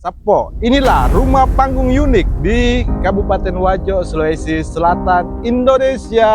Sapo, inilah rumah panggung unik di Kabupaten Wajo, Sulawesi Selatan, Indonesia.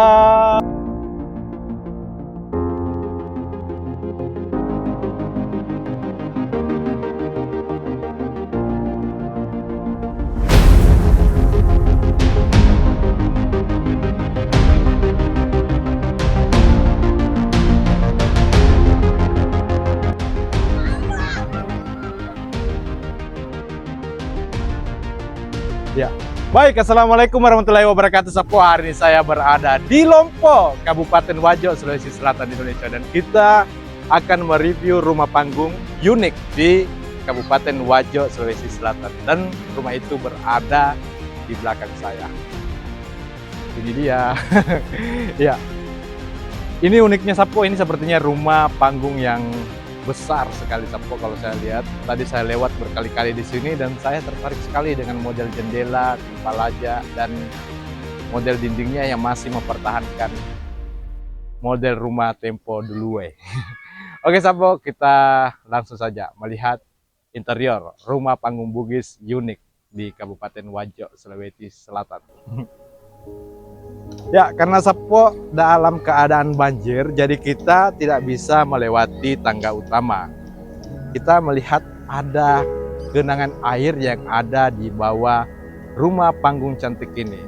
Ya, baik. Assalamualaikum warahmatullahi wabarakatuh. Sapo, hari ini saya berada di Lompo, Kabupaten Wajo, Sulawesi Selatan, Indonesia, dan kita akan mereview rumah panggung unik di Kabupaten Wajo, Sulawesi Selatan. Dan rumah itu berada di belakang saya. Ini dia. Ya, ini uniknya Sapo. Ini sepertinya rumah panggung yang besar sekali Sapo. Kalau saya lihat tadi, saya lewat berkali-kali di sini dan saya tertarik sekali dengan model jendela, timpal laja, dan model dindingnya yang masih mempertahankan model rumah tempo dulu. Oke Sapo, kita langsung saja melihat interior rumah panggung Bugis unik di Kabupaten Wajo, Sulawesi Selatan. Ya, karena Sapo dalam keadaan banjir, jadi kita tidak bisa melewati tangga utama. Kita melihat ada genangan air yang ada di bawah rumah panggung cantik ini.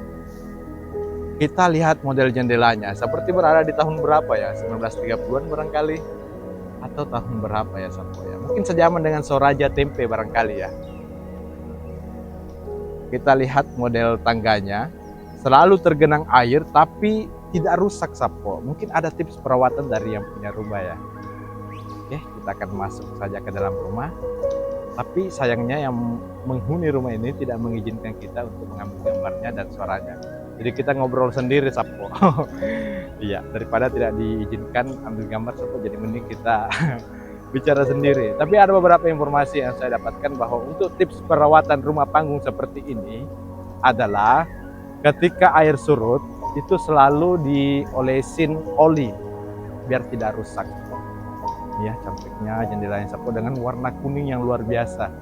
Kita lihat model jendelanya, seperti berada di tahun berapa ya? 1930-an barangkali, atau tahun berapa ya Sapo ya? Mungkin sejaman dengan Soraja Tempe barangkali ya. Kita lihat model tangganya, selalu tergenang air tapi tidak rusak Sapo. Mungkin ada tips perawatan dari yang punya rumah ya. Oke, kita akan masuk saja ke dalam rumah. Tapi sayangnya yang menghuni rumah ini tidak mengizinkan kita untuk mengambil gambarnya dan suaranya. Jadi kita ngobrol sendiri Sapo. Iya, daripada tidak diizinkan ambil gambar Sapo, jadi mending kita bicara sendiri. Tapi ada beberapa informasi yang saya dapatkan bahwa untuk tips perawatan rumah panggung seperti ini adalah ketika air surut, itu selalu diolesin oli biar tidak rusak. Ya, cantiknya jendelanya Sapo dengan warna kuning yang luar biasa.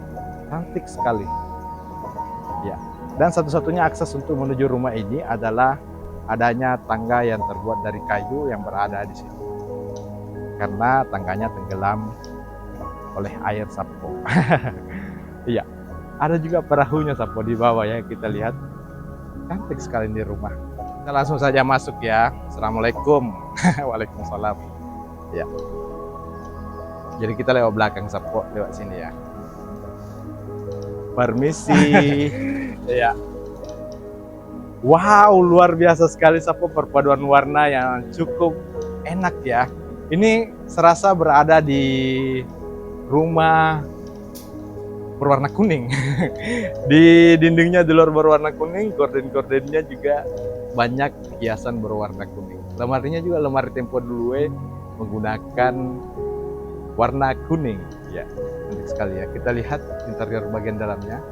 Cantik sekali. Ya. Dan satu-satunya akses untuk menuju rumah ini adalah adanya tangga yang terbuat dari kayu yang berada di sini. Karena tangganya tenggelam oleh air Sapo. Iya. Ada juga perahunya Sapo di bawah ya, kita lihat. Cantik sekali di rumah. Kita langsung saja masuk ya. Assalamualaikum. Waalaikumsalam. Ya. Jadi kita lewat belakang Sapo, lewat sini ya. Permisi. Ya. Wow, luar biasa sekali Sapo, perpaduan warna yang cukup enak ya. Ini serasa berada di rumah berwarna kuning. Di dindingnya di luar berwarna kuning, gorden-gordennya juga banyak hiasan berwarna kuning. Lemarinya juga lemari tempo dulu menggunakan warna kuning. Ya, cantik sekali ya. Kita lihat interior bagian dalamnya.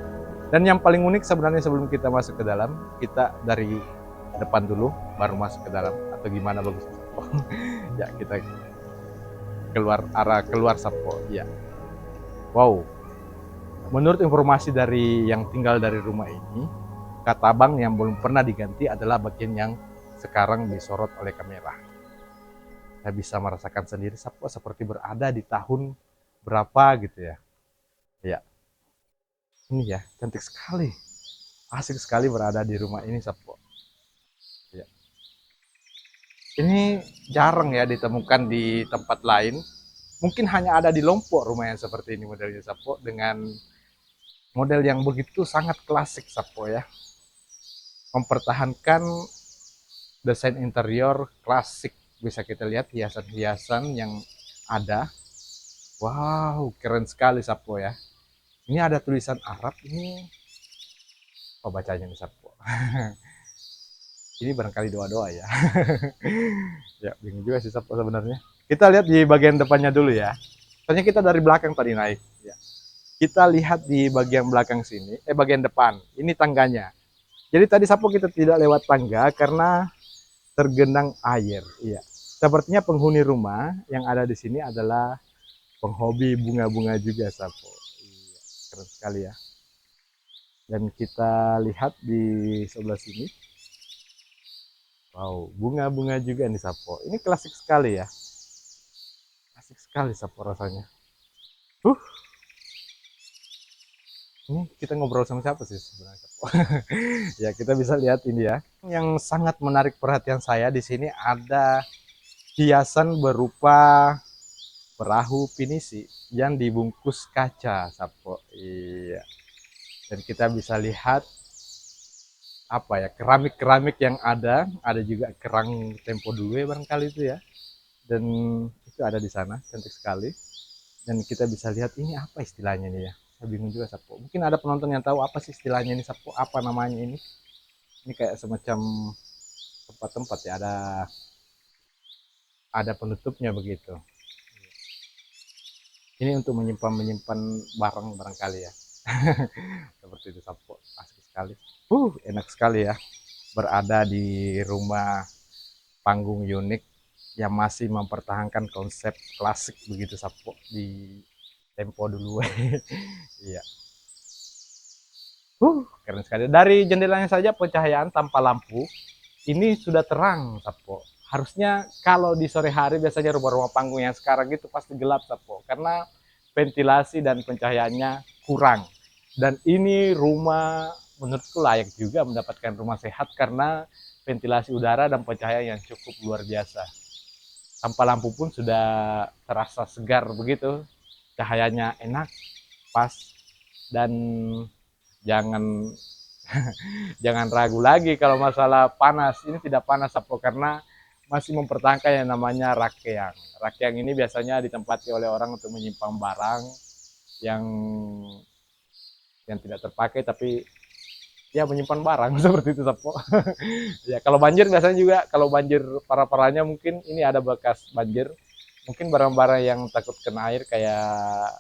Dan yang paling unik sebenarnya, sebelum kita masuk ke dalam, kita dari depan dulu baru masuk ke dalam, atau gimana bagusnya Sapo? Ya, kita keluar Sapo. Ya. Wow. Menurut informasi dari yang tinggal dari rumah ini, katabang yang belum pernah diganti adalah bagian yang sekarang disorot oleh kamera. Saya bisa merasakan sendiri Sapo seperti berada di tahun berapa gitu ya. Ya. Ini ya, cantik sekali. Asik sekali berada di rumah ini Sapo. Ya. Ini jarang ya ditemukan di tempat lain. Mungkin hanya ada di Lompok rumah yang seperti ini modelnya Sapo, dengan model yang begitu sangat klasik Sapo ya. Mempertahankan desain interior klasik. Bisa kita lihat hiasan-hiasan yang ada. Wow, keren sekali Sapo ya. Ini ada tulisan Arab ini. Oh, bacanya nih Sapo. Ini barangkali doa-doa ya. Ya, bingung juga sih Sapo sebenarnya. Kita lihat di bagian depannya dulu ya. Soalnya kita dari belakang tadi naik ya. Kita lihat di bagian belakang sini, bagian depan. Ini tangganya. Jadi tadi Sapo kita tidak lewat tangga karena tergenang air. Iya. Sepertinya penghuni rumah yang ada di sini adalah penghobi bunga-bunga juga Sapo. Iya, keren sekali ya. Dan kita lihat di sebelah sini, wow, bunga-bunga juga nih Sapo. Ini klasik sekali ya, klasik sekali Sapo rasanya. Uh, ini kita ngobrol sama siapa sih sebenarnya Sapo? Ya kita bisa lihat ini ya. Yang sangat menarik perhatian saya di sini ada hiasan berupa perahu pinisi yang dibungkus kaca Sapo. Iya. Dan kita bisa lihat apa ya, keramik-keramik yang ada juga kerang tempo dulu ya barangkali itu ya. Dan itu ada di sana, cantik sekali. Dan kita bisa lihat ini apa istilahnya nih ya. Saya bingung juga Sapo. Mungkin ada penonton yang tahu apa sih istilahnya ini Sapo, apa namanya ini. Ini kayak semacam tempat-tempat ya, ada penutupnya begitu. Ini untuk menyimpan barang barangkali ya. Seperti itu Sapo, asik sekali. Enak sekali ya berada di rumah panggung unik yang masih mempertahankan konsep klasik begitu Sapo di tempo dulu. Iya. Keren sekali. Dari jendelanya saja pencahayaan tanpa lampu ini sudah terang Sapo. Harusnya kalau di sore hari biasanya rumah-rumah panggung yang sekarang itu pasti gelap Sapo, karena ventilasi dan pencahayaannya kurang. Dan ini rumah menurutku layak juga mendapatkan rumah sehat karena ventilasi udara dan pencahayaan yang cukup luar biasa. Tanpa lampu pun sudah terasa segar begitu, cahayanya enak, pas, dan jangan jangan ragu lagi kalau masalah panas. Ini tidak panas apa karena masih mempertahankan yang namanya rakyang. Rakyang ini biasanya ditempati oleh orang untuk menyimpan barang yang tidak terpakai, tapi ya menyimpan barang seperti itu Sapo. Ya kalau banjir biasanya juga, kalau banjir parah-parahnya mungkin ini ada bekas banjir, mungkin barang-barang yang takut kena air kayak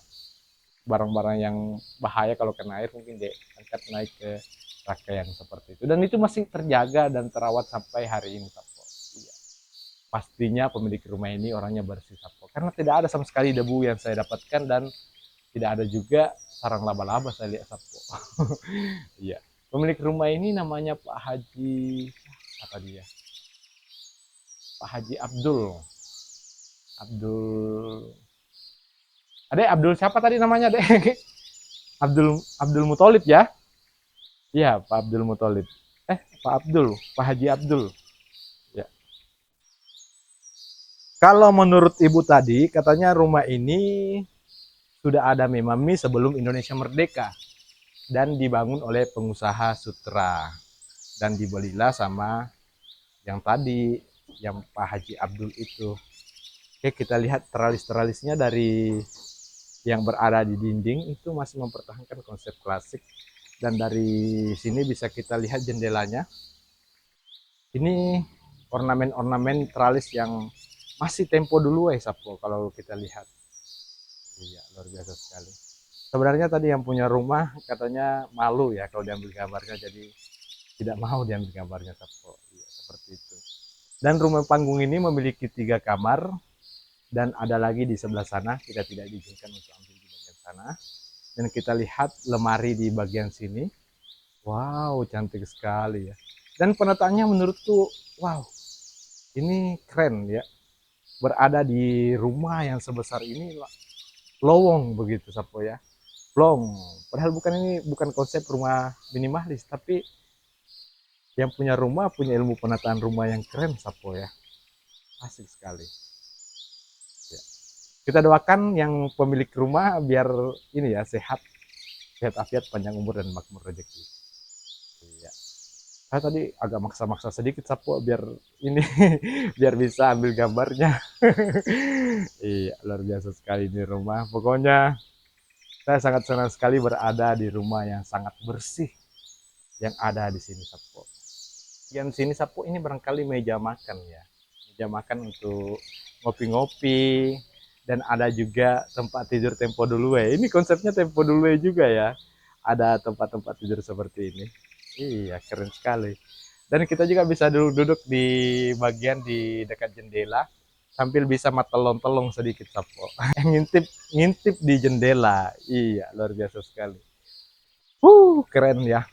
barang-barang yang bahaya kalau kena air mungkin diangkat naik ke rangkaian seperti itu, dan itu masih terjaga dan terawat sampai hari ini Sapo. Iya. Pastinya pemilik rumah ini orangnya bersih Sapo, karena tidak ada sama sekali debu yang saya dapatkan dan tidak ada juga sarang laba-laba saya lihat Sapo. Iya. Pemilik rumah ini namanya Pak Haji, apa dia, Pak Haji Abdul. Abdul Adek, Abdul siapa tadi namanya Adek? Abdul Mutolib ya. Iya, Pak Abdul Mutolib. Pak Abdul, Pak Haji Abdul. Ya. Kalau menurut Ibu tadi, katanya rumah ini sudah ada memami sebelum Indonesia merdeka dan dibangun oleh pengusaha sutra dan dibelilah sama yang tadi, yang Pak Haji Abdul itu. Oke, kita lihat teralis-teralisnya dari yang berada di dinding itu masih mempertahankan konsep klasik, dan dari sini bisa kita lihat jendelanya. Ini ornamen-ornamen teralis yang masih tempo dulu Sapo kalau kita lihat. Iya, luar biasa sekali. Sebenarnya tadi yang punya rumah katanya malu ya kalau diambil gambarnya, jadi tidak mau diambil gambarnya Sapo. Iya, seperti itu. Dan rumah panggung ini memiliki 3 kamar dan ada lagi di sebelah sana, kita tidak diizinkan untuk ambil di bagian sana. Dan kita lihat lemari di bagian sini. Wow, cantik sekali ya. Dan penataannya menurutku, wow, ini keren ya. Berada di rumah yang sebesar ini, lowong begitu Sapo ya. Long. Padahal bukan konsep rumah minimalis, tapi yang punya rumah punya ilmu penataan rumah yang keren Sapo ya. Asik sekali. Ya. Kita doakan yang pemilik rumah biar ini ya sehat afiat, panjang umur dan makmur rezeki. Iya. Saya tadi agak maksa-maksa sedikit Sapo biar ini biar bisa ambil gambarnya. Iya, luar biasa sekali ini rumah. Pokoknya saya sangat senang sekali berada di rumah yang sangat bersih yang ada di sini Sapo. Yang sini Sapo ini barangkali meja makan ya. Meja makan untuk ngopi-ngopi, dan ada juga tempat tidur tempo dulu ya. Ini konsepnya tempo dulu juga ya. Ada tempat-tempat tidur seperti ini. Iya, keren sekali. Dan kita juga bisa duduk-duduk di bagian di dekat jendela sambil bisa matelong-telong sedikit Sapo. Ngintip ngintip di jendela. Iya, luar biasa sekali. Keren ya.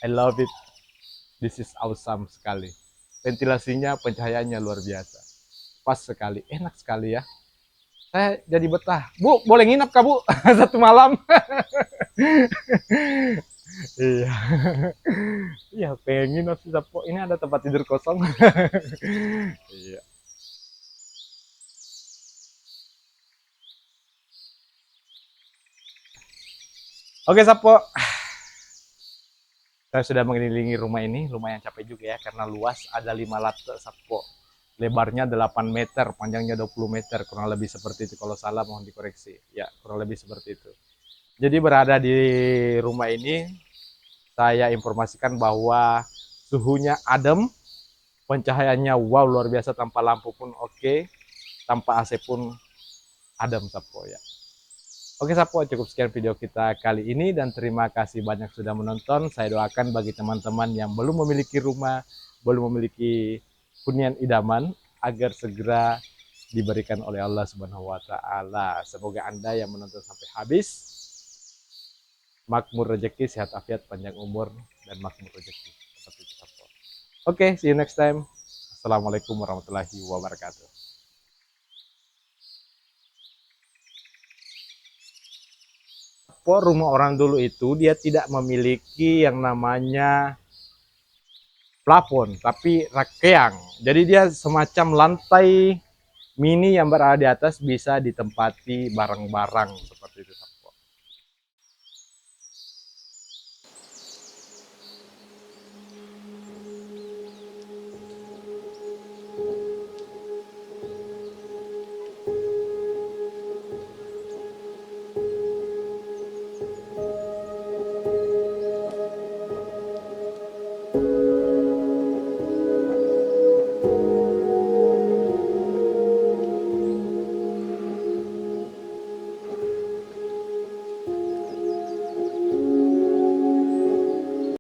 I love it. This is awesome sekali. Ventilasinya, pencahayaannya luar biasa. Pas sekali, enak sekali ya. Saya jadi betah. Bu, boleh nginep kah Bu? Satu malam. Iya. Iya, pengen nginep sih Sapo. Ini ada tempat tidur kosong. Iya. Oke Sapo, saya sudah mengelilingi rumah ini, lumayan capek juga ya karena luas, ada 5 lantai Sapo. Lebarnya 8 meter, panjangnya 20 meter, kurang lebih seperti itu. Kalau salah mohon dikoreksi. Ya, kurang lebih seperti itu. Jadi berada di rumah ini, saya informasikan bahwa suhunya adem, pencahayaannya wow luar biasa, tanpa lampu pun oke, tanpa AC pun adem Sapo ya. Oke Sapo, cukup sekian video kita kali ini dan terima kasih banyak sudah menonton. Saya doakan bagi teman-teman yang belum memiliki rumah, belum memiliki hunian idaman, agar segera diberikan oleh Allah Subhanahu wa taala. Semoga Anda yang menonton sampai habis makmur rezeki, sehat afiat, panjang umur dan makmur rezeki. Seperti itu Sapo. Oke, see you next time. Assalamualaikum warahmatullahi wabarakatuh. Rumah orang dulu itu dia tidak memiliki yang namanya plafon, tapi rakeang. Jadi dia semacam lantai mini yang berada di atas, bisa ditempati barang-barang seperti itu.